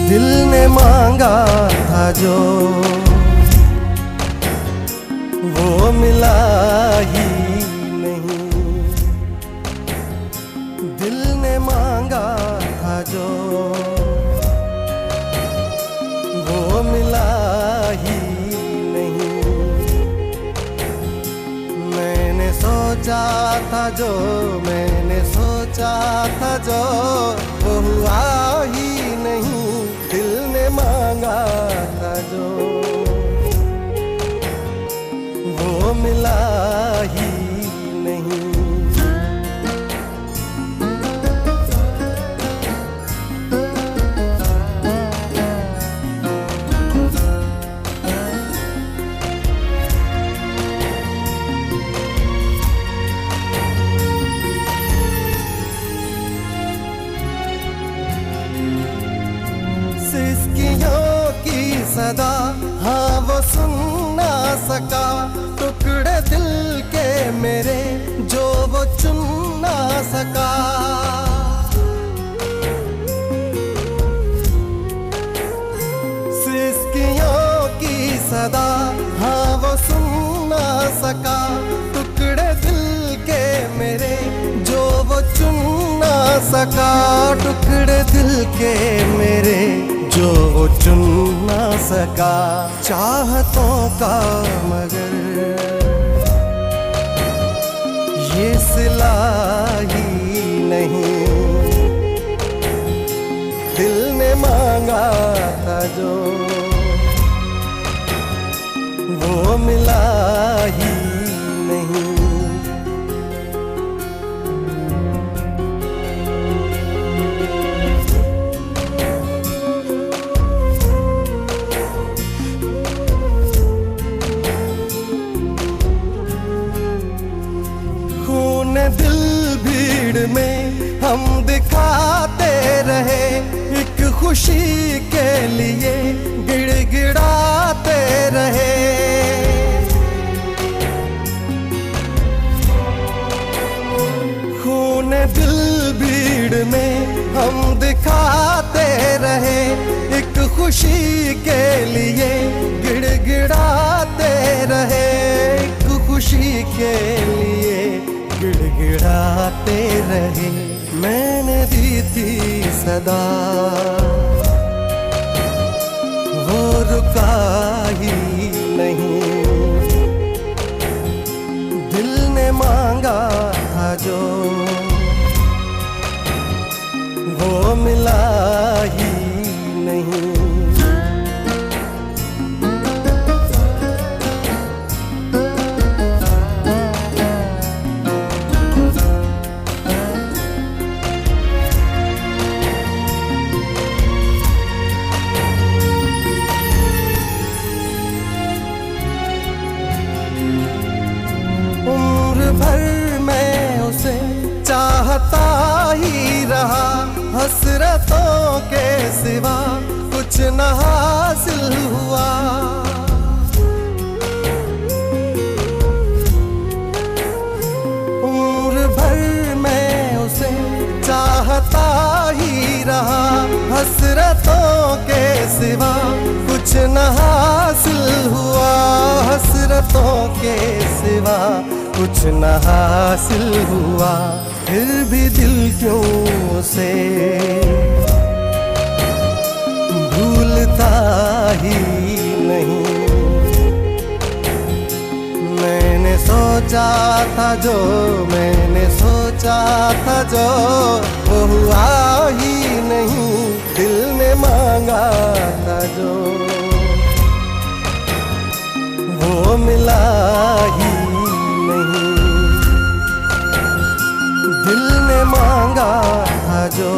दिल ने मांगा था जो वो मिला ही नहीं। दिल ने मांगा था जो वो मिला ही नहीं। मैंने सोचा था जो मैंने सोचा था जो वो हुआ ही नहीं। दिल ने मांगा था जो वो मिला ही नहीं। सिसकियों की सदा हाँ वो सुन ना सका। टुकड़े दिल के मेरे जो वो चुन ना सका। सिसकियों की सदा हाँ वो सुन ना सका। टुकड़े दिल के मेरे जो वो चुन ना सका। टुकड़े दिल के मेरे जो वो चुन ना सका। चाहतों का मगर ये सिला ही नहीं। दिल ने मांगा था जो वो मिला ही नहीं। दिल भीड़ में हम दिखाते रहे। एक खुशी के लिए गिड़गिड़ाते रहे। खून दिल भीड़ में हम दिखाते रहे। एक खुशी के लिए गिड़गिड़ाते रहे। एक खुशी के लिए गिड़गिड़ाते रहे। मैंने दी थी सदा वो रुका ही नहीं। दिल ने मांगा था जो वो मिला ही नहीं। भर मैं उसे चाहता ही रहा। हसरतों के सिवा कुछ न हासिल हुआ। उम्र भर मैं उसे चाहता ही रहा। हसरतों के सिवा कुछ न हासिल हुआ। हसरतों के सिवा कुछ न हासिल हुआ। फिर भी दिल क्यों उसे भूलता ही नहीं। मैंने सोचा था जो मैंने सोचा था जो वो हुआ ही नहीं। दिल ने मांगा था जो वो मिला ही नहीं। दिल ने मांगा था जो